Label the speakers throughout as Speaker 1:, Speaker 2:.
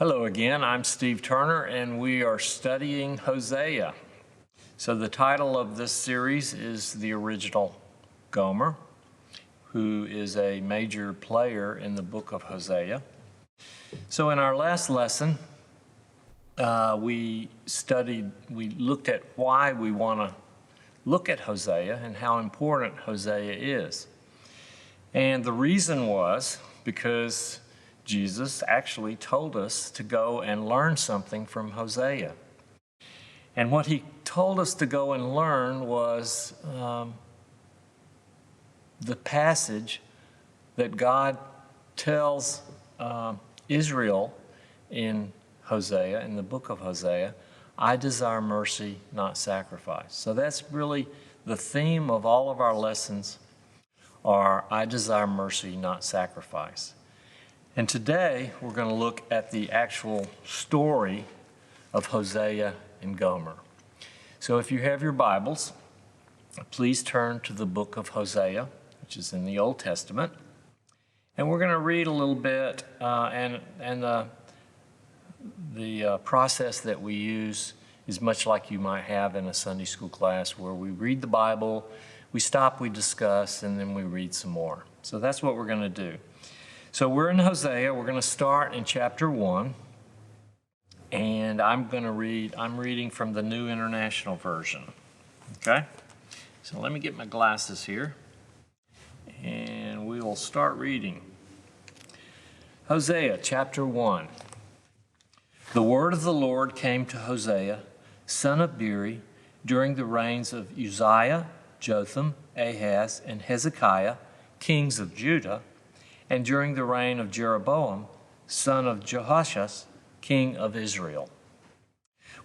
Speaker 1: Hello again, I'm Steve Turner and we are studying Hosea. So the title of this series is the original Gomer, who is a major player in the book of Hosea. So in our last lesson, we looked at why we want to look at Hosea and how important Hosea is. And the reason was because Jesus actually told us to go and learn something from Hosea. And what he told us to go and learn was the passage that God tells Israel in Hosea, in the book of Hosea, I desire mercy, not sacrifice. So that's really the theme of all of our lessons are I desire mercy, not sacrifice. And today, we're going to look at the actual story of Hosea and Gomer. So if you have your Bibles, please turn to the book of Hosea, which is in the Old Testament. And we're going to read a little bit, and the process that we use is much like you might have in a Sunday school class where we read the Bible, we stop, we discuss, and then we read some more. So that's what we're going to do. So we're in Hosea. We're going to start in chapter 1, and I'm reading from the New International Version, okay? So let me get my glasses here, and we will start reading. Hosea chapter 1. The word of the Lord came to Hosea, son of Beeri, during the reigns of Uzziah, Jotham, Ahaz, and Hezekiah, kings of Judah, and during the reign of Jeroboam, son of Jehoash, king of Israel.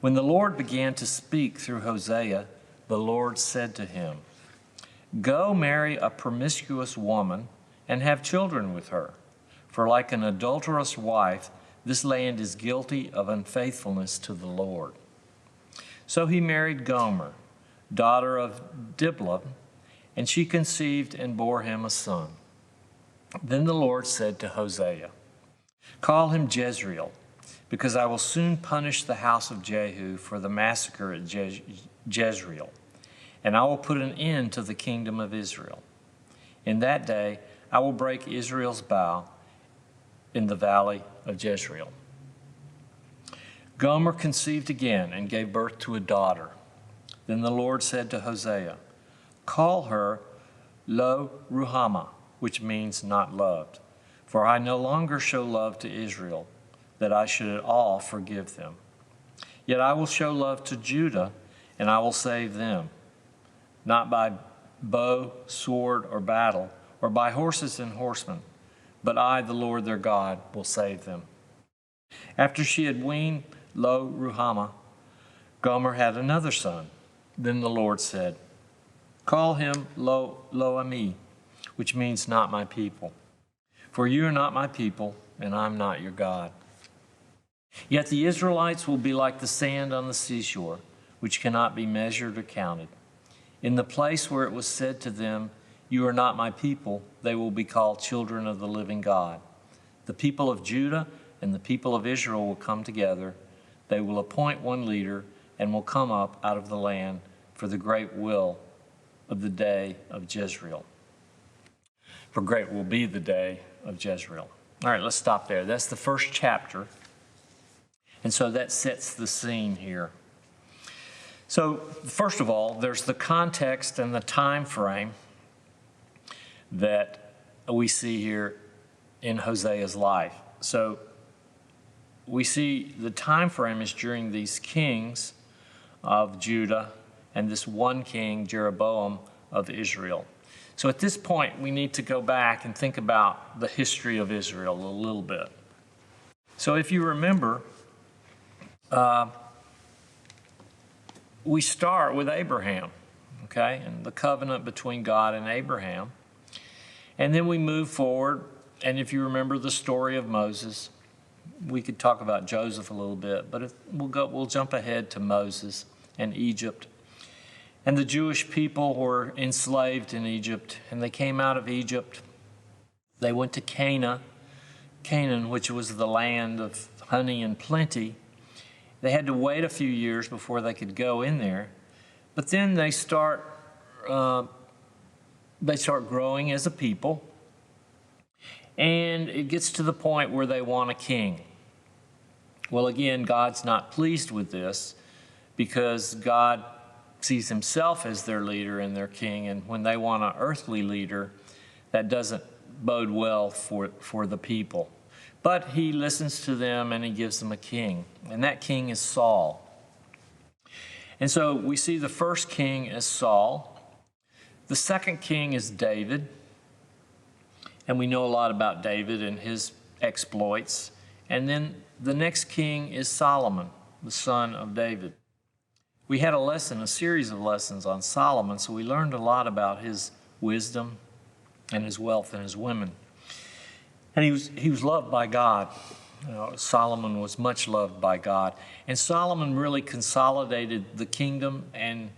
Speaker 1: When the Lord began to speak through Hosea, the Lord said to him, Go marry a promiscuous woman and have children with her, for like an adulterous wife, this land is guilty of unfaithfulness to the Lord. So he married Gomer, daughter of Diblaim, and she conceived and bore him a son. Then the Lord said to Hosea, Call him Jezreel, because I will soon punish the house of Jehu for the massacre at Jezreel, and I will put an end to the kingdom of Israel. In that day I will break Israel's bow in the valley of Jezreel. Gomer conceived again and gave birth to a daughter. Then the Lord said to Hosea, Call her Lo-Ruhamah, which means not loved. For I no longer show love to Israel, that I should at all forgive them. Yet I will show love to Judah, and I will save them, not by bow, sword, or battle, or by horses and horsemen, but I, the Lord their God, will save them. After she had weaned Lo-Ruhamah, Gomer had another son. Then the Lord said, Call him Lo-Ammi, which means not my people. For you are not my people, and I'm not your God. Yet the Israelites will be like the sand on the seashore, which cannot be measured or counted. In the place where it was said to them, You are not my people, they will be called children of the living God. The people of Judah and the people of Israel will come together. They will appoint one leader and will come up out of the land for the great will of the day of Jezreel. For great will be the day of Jezreel. All right, let's stop there. That's the first chapter. And so that sets the scene here. So first of all, there's the context and the time frame that we see here in Hosea's life. So we see the time frame is during these kings of Judah and this one king, Jeroboam, of Israel. So at this point, we need to go back and think about the history of Israel a little bit. So if you remember, we start with Abraham, okay, and the covenant between God and Abraham. And then we move forward, and if you remember the story of Moses, we could talk about Joseph a little bit, but we'll jump ahead to Moses and Egypt. And the Jewish people were enslaved in Egypt, and they came out of Egypt. They went to Canaan, Canaan, which was the land of honey and plenty. They had to wait a few years before they could go in there. But then they start growing as a people, and it gets to the point where they want a king. Well, again, God's not pleased with this because God sees himself as their leader and their king, and when they want an earthly leader, that doesn't bode well for the people. But he listens to them and he gives them a king, and that king is Saul. And so we see the first king as Saul. The second king is David, and we know a lot about David and his exploits. And then the next king is Solomon, the son of David. We had a series of lessons on Solomon, so we learned a lot about his wisdom and his wealth and his women. And he was loved by God. Solomon was much loved by God. And Solomon really consolidated the kingdom, and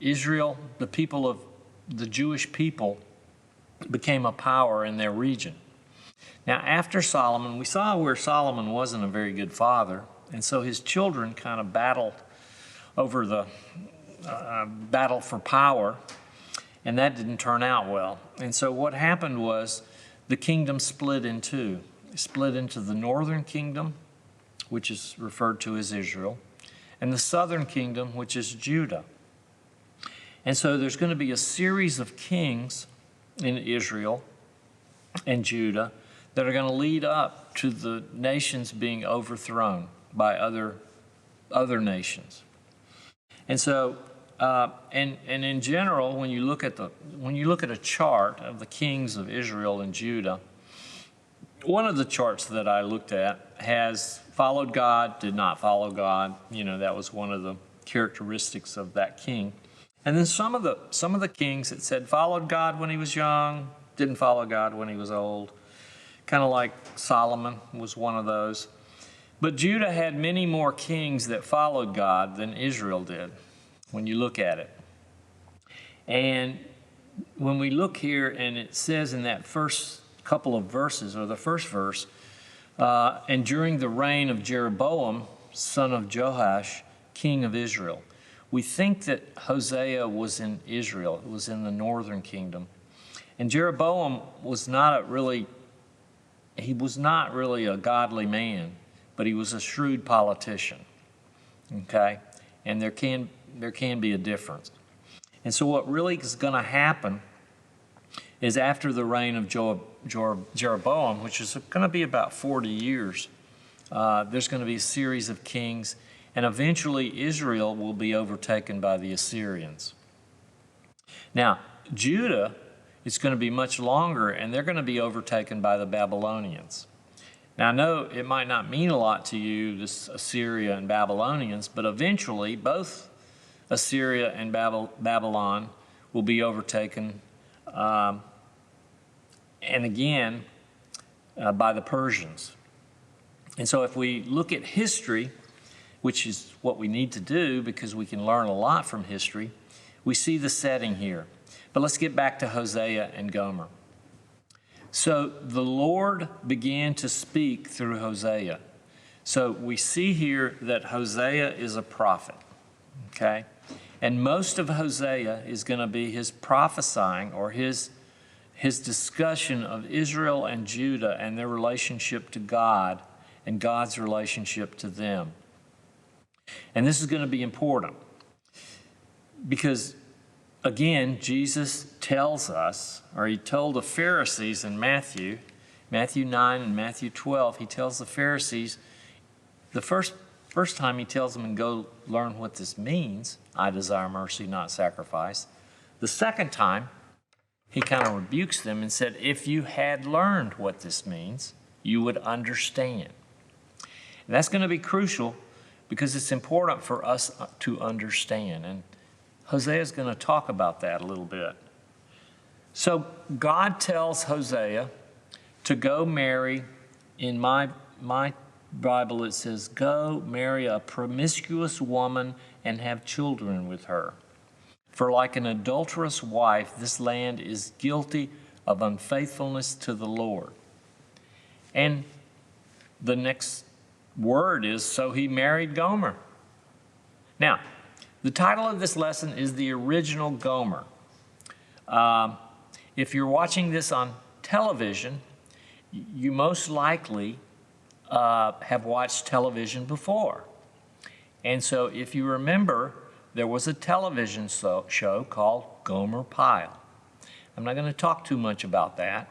Speaker 1: Israel, the Jewish people, became a power in their region. Now, after Solomon, we saw where Solomon wasn't a very good father, and so his children kind of battled over the battle for power, and that didn't turn out well. And so what happened was the kingdom split in two. It split into the northern kingdom, which is referred to as Israel, and the southern kingdom, which is Judah. And so there's going to be a series of kings in Israel and Judah that are going to lead up to the nations being overthrown by other nations. And so, and in general, when you look at a chart of the kings of Israel and Judah, one of the charts that I looked at has followed God, did not follow God. That was one of the characteristics of that king. And then some of the kings that said followed God when he was young, didn't follow God when he was old. Kind of like Solomon was one of those. But Judah had many more kings that followed God than Israel did, when you look at it. And when we look here, and it says in that first couple of verses, or the first verse, and during the reign of Jeroboam, son of Joash, king of Israel. We think that Hosea was in Israel, it was in the northern kingdom. And Jeroboam was not really a godly man, but he was a shrewd politician. Okay? And there can be a difference. And so what really is going to happen is after the reign of Jeroboam, which is going to be about 40 years, there's going to be a series of kings, and eventually Israel will be overtaken by the Assyrians. Now, Judah is going to be much longer, and they're going to be overtaken by the Babylonians. Now, I know it might not mean a lot to you, this Assyria and Babylonians, but eventually both Assyria and Babylon will be overtaken, and again, by the Persians. And so if we look at history, which is what we need to do because we can learn a lot from history, we see the setting here. But let's get back to Hosea and Gomer. So the Lord began to speak through Hosea. So we see here that Hosea is a prophet, okay? And most of Hosea is going to be his prophesying, or his discussion of Israel and Judah and their relationship to God and God's relationship to them. And this is going to be important because, again, Jesus tells us, or he told the Pharisees in Matthew 9 and Matthew 12, he tells the Pharisees, the first time he tells them, and go learn what this means, I desire mercy, not sacrifice. The second time, he kind of rebukes them and said, if you had learned what this means, you would understand. And that's going to be crucial because it's important for us to understand. And Hosea is going to talk about that a little bit. So God tells Hosea to go marry, in my Bible it says, go marry a promiscuous woman and have children with her. For like an adulterous wife, this land is guilty of unfaithfulness to the Lord. And the next word is, so he married Gomer. Now, the title of this lesson is The Original Gomer. If you're watching this on television, you most likely have watched television before. And so if you remember, there was a television show called Gomer Pyle. I'm not going to talk too much about that.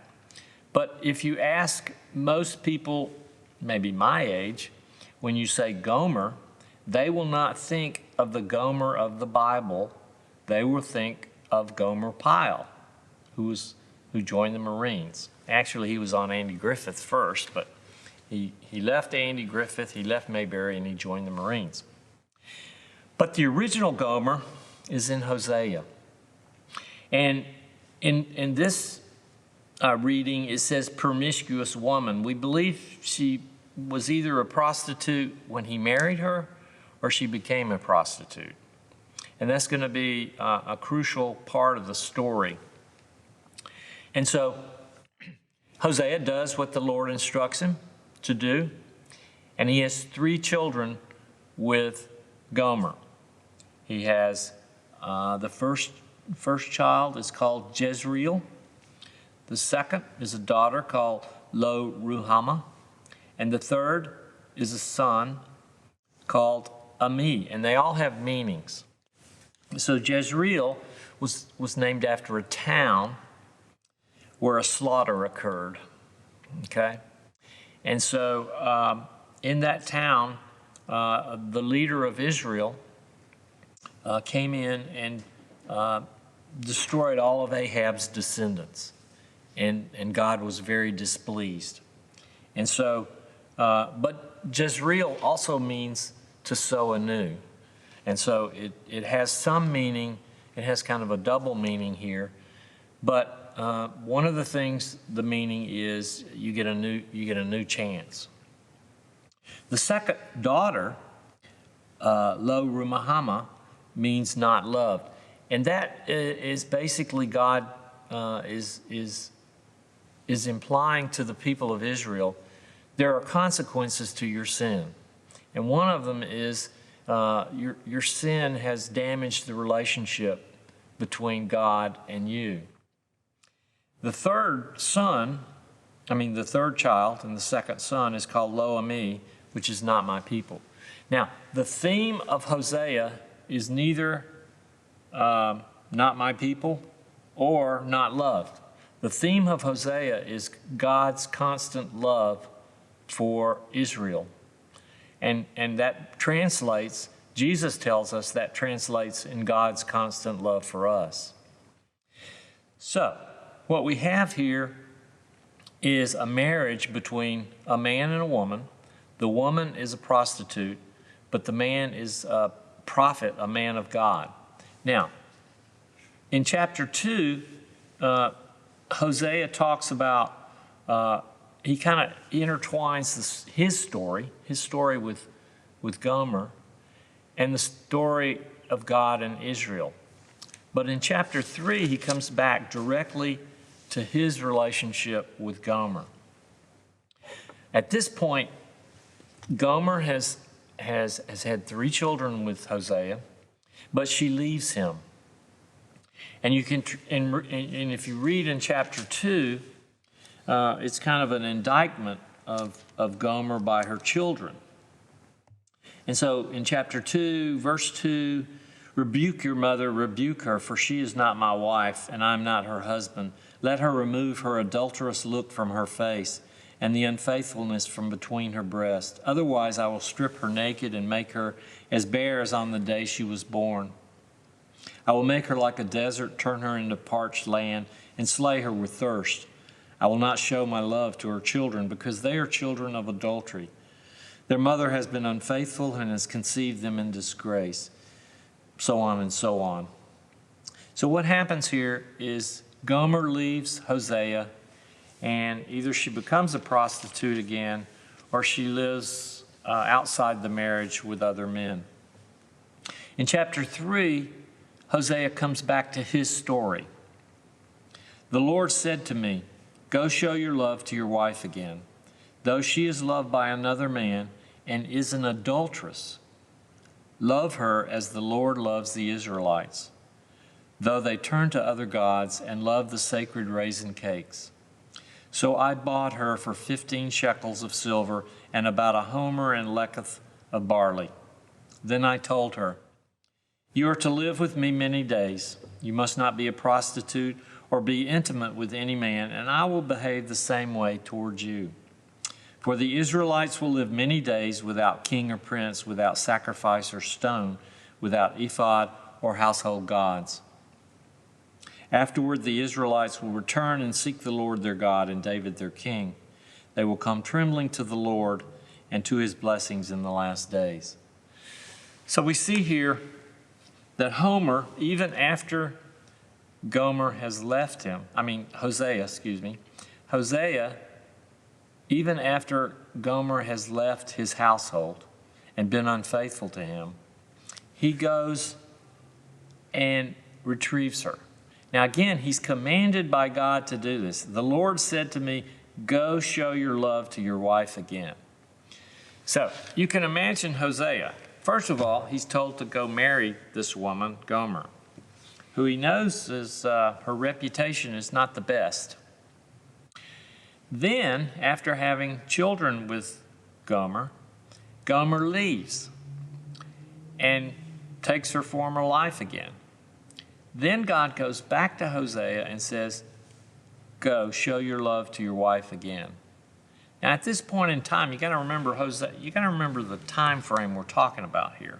Speaker 1: But if you ask most people, maybe my age, when you say Gomer, they will not think of the Gomer of the Bible. They will think of Gomer Pyle, who joined the Marines. Actually, he was on Andy Griffith first, but he left Andy Griffith, he left Mayberry, and he joined the Marines. But the original Gomer is in Hosea. And in this reading, it says promiscuous woman. We believe she was either a prostitute when he married her or she became a prostitute. And that's going to be a crucial part of the story. And so Hosea does what the Lord instructs him to do, and he has 3 children with Gomer. He has the first child is called Jezreel. The second is a daughter called Lo Ruhamah. And the third is a son called Ami. And they all have meanings. So Jezreel was named after a town where a slaughter occurred. Okay? And so in that town, the leader of Israel came in and destroyed all of Ahab's descendants. And God was very displeased. And so, but Jezreel also means to sow anew. And so it has some meaning. It has kind of a double meaning here. But one of the things, the meaning is you get a new chance. The second daughter, Lo Ruhamah, means not loved. And that is basically God is implying to the people of Israel, there are consequences to your sin. And one of them is your sin has damaged the relationship between God and you. The third child and the second son is called Lo Ami, which is not my people. Now, the theme of Hosea is neither not my people or not loved. The theme of Hosea is God's constant love for Israel. And that translates, Jesus tells us that translates in God's constant love for us. So, what we have here is a marriage between a man and a woman. The woman is a prostitute, but the man is a prophet, a man of God. Now, in chapter 2, Hosea talks about, he kind of intertwines his story with Gomer, and the story of God and Israel. But in chapter 3, he comes back directly to his relationship with Gomer. At this point, Gomer has had 3 children with Hosea, but she leaves him. And you can, and if you read in chapter 2, it's kind of an indictment of Gomer by her children. And so in chapter 2, verse 2, rebuke your mother, rebuke her, for she is not my wife, and I am not her husband. Let her remove her adulterous look from her face, and the unfaithfulness from between her breasts. Otherwise I will strip her naked and make her as bare as on the day she was born. I will make her like a desert, turn her into parched land, and slay her with thirst. I will not show my love to her children, because they are children of adultery. Their mother has been unfaithful and has conceived them in disgrace. So on and so on. So what happens here is Gomer leaves Hosea, and either she becomes a prostitute again, or she lives outside the marriage with other men. In chapter 3, Hosea comes back to his story. The Lord said to me, go show your love to your wife again. though she is loved by another man and is an adulteress, love her as the Lord loves the Israelites, though they turn to other gods and love the sacred raisin cakes. So I bought her for 15 shekels of silver and about a homer and leketh of barley. Then I told her, you are to live with me many days. You must not be a prostitute or be intimate with any man, and I will behave the same way towards you. For the Israelites will live many days without king or prince, without sacrifice or stone, without ephod or household gods. Afterward, the Israelites will return and seek the Lord their God and David their king. They will come trembling to the Lord and to his blessings in the last days. So we see here that Homer, even after Gomer has left him, Hosea, Hosea, even after Gomer has left his household and been unfaithful to him, he goes and retrieves her. Now again, he's commanded by God to do this. The Lord said to me, go show your love to your wife again. So you can imagine Hosea. First of all, he's told to go marry this woman, Gomer, who he knows is her reputation is not the best. Then, after having children with Gomer, Gomer leaves and takes her former life again. Then God goes back to Hosea and says, go, show your love to your wife again. Now, at this point in time, you got to remember Hosea. You got to remember the time frame we're talking about here.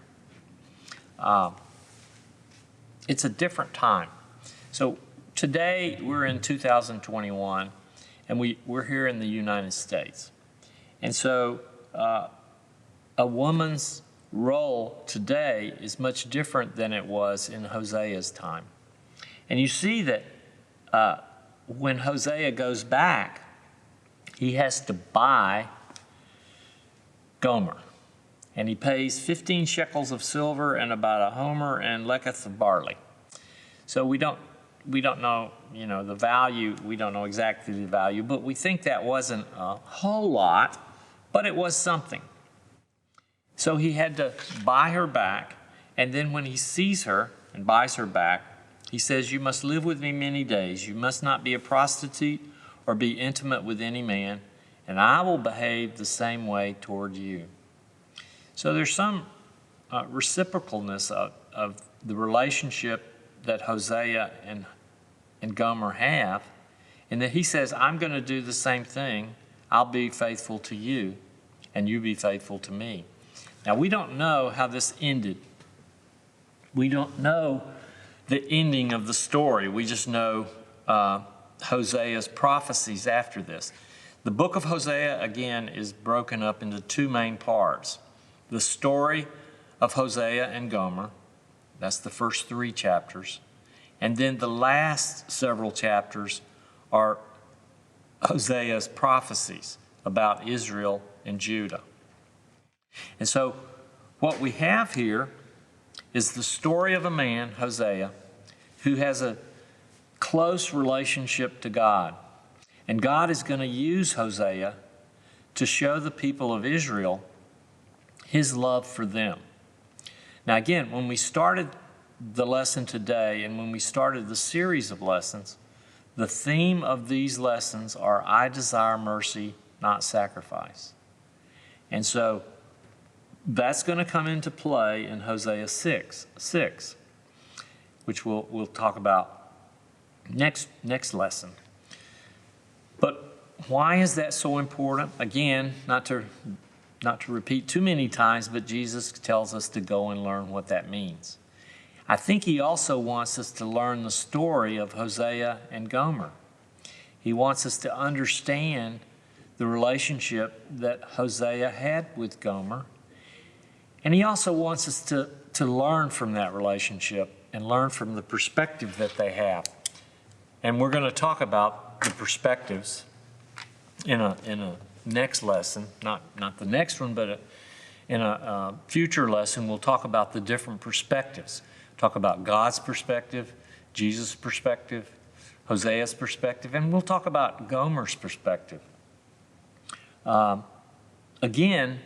Speaker 1: It's a different time. So today we're in 2021, and we're here in the United States, and so a woman's role today is much different than it was in Hosea's time. And you see that when Hosea goes back, he has to buy Gomer. And he pays 15 shekels of silver and about a homer and leketh of barley. So we don't know, the value. We don't know exactly the value, but we think that wasn't a whole lot, but it was something. So he had to buy her back, and then when he sees her and buys her back, he says, you must live with me many days. You must not be a prostitute or be intimate with any man, and I will behave the same way toward you. So there's some reciprocalness of the relationship that Hosea and Gomer have, in that he says, I'm going to do the same thing. I'll be faithful to you, and you be faithful to me. Now, we don't know how this ended. We don't know the ending of the story. We just know Hosea's prophecies after this. The book of Hosea, again, is broken up into two main parts. The story of Hosea and Gomer, that's the first 3 chapters. And then the last several chapters are Hosea's prophecies about Israel and Judah. And so what we have here is the story of a man, Hosea, who has a close relationship to God. And God is going to use Hosea to show the people of Israel his love for them. Now again, when we started the lesson today and when we started the series of lessons, the theme of these lessons are I desire mercy, not sacrifice. And so that's going to come into play in Hosea 6, which we'll talk about next lesson. But why is that so important? Again, not to repeat too many times, but Jesus tells us to go and learn what that means. I think he also wants us to learn the story of Hosea and Gomer. He wants us to understand the relationship that Hosea had with Gomer. And he also wants us to learn from that relationship and learn from the perspective that they have. And we're going to talk about the perspectives in a next lesson, not the next one, but in a future lesson, we'll talk about the different perspectives. Talk about God's perspective, Jesus' perspective, Hosea's perspective, and we'll talk about Gomer's perspective. Again,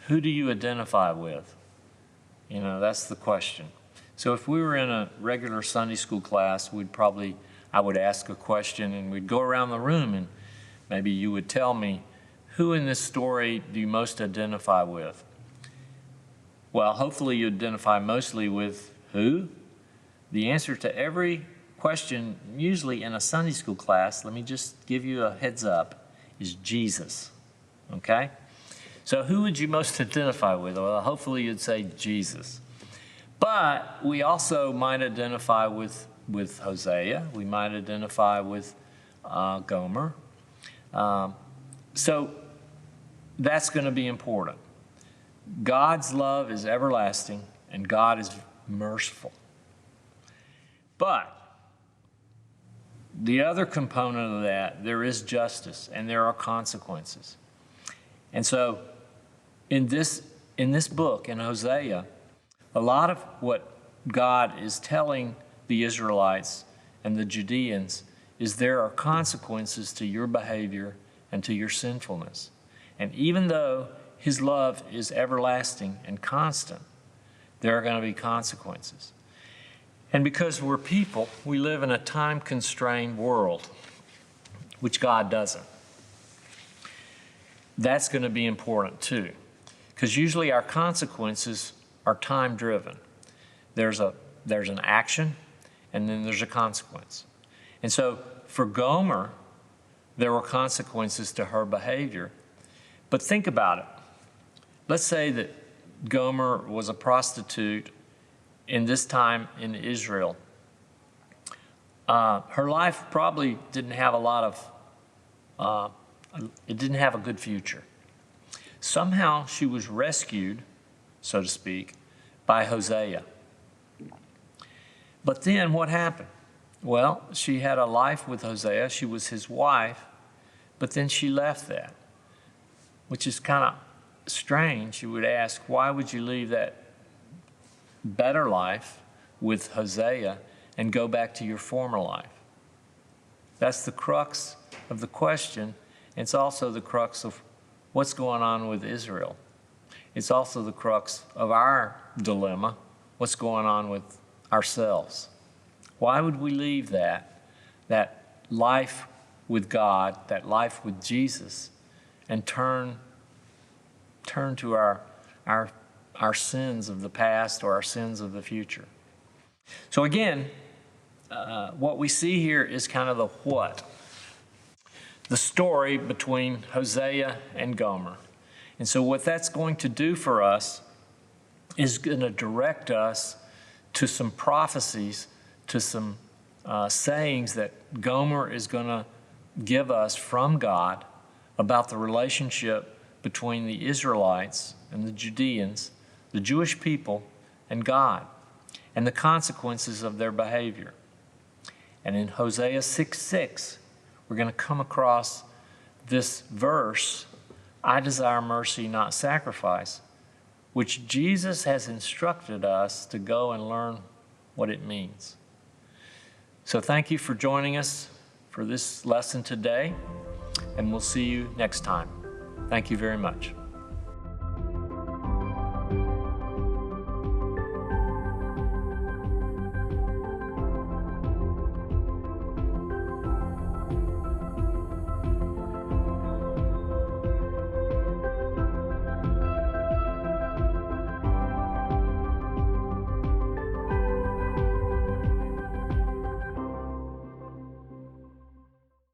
Speaker 1: who do you identify with? You know, that's the question. So if we were in a regular Sunday school class, I would ask a question and we'd go around the room and maybe you would tell me, who in this story do you most identify with? Well, hopefully you identify mostly with who? The answer to every question, usually in a Sunday school class, let me just give you a heads up, is Jesus, okay? So who would you most identify with? Well, hopefully you'd say Jesus. But we also might identify with Hosea. We might identify with Gomer. So that's going to be important. God's love is everlasting, and God is merciful. But the other component of that, there is justice, and there are consequences. And so in this book, in Hosea, a lot of what God is telling the Israelites and the Judeans is there are consequences to your behavior and to your sinfulness. And even though his love is everlasting and constant, there are going to be consequences. And because we're people, we live in a time-constrained world, which God doesn't. That's going to be important too, because usually our consequences are time-driven. There's an action, and then there's a consequence. And so for Gomer, there were consequences to her behavior. But think about it. Let's say that Gomer was a prostitute in this time in Israel. Her life probably didn't have it didn't have a good future. Somehow she was rescued, so to speak, by Hosea. But then what happened? Well, she had a life with Hosea. She was his wife, but then she left that, which is kind of strange. You would ask, why would you leave that better life with Hosea and go back to your former life? That's the crux of the question. It's also the crux of what's going on with Israel. It's also the crux of our dilemma, what's going on with ourselves. Why would we leave that life with God, that life with Jesus, and turn to our sins of the past or our sins of the future? So again, what we see here is kind of the what. The story between Hosea and Gomer. And so what that's going to do for us is going to direct us to some prophecies, to some sayings that Gomer is going to give us from God about the relationship between the Israelites and the Judeans, the Jewish people, and God, and the consequences of their behavior. And in Hosea 6:6, we're going to come across this verse, I desire mercy, not sacrifice, which Jesus has instructed us to go and learn what it means. So thank you for joining us for this lesson today, and we'll see you next time. Thank you very much.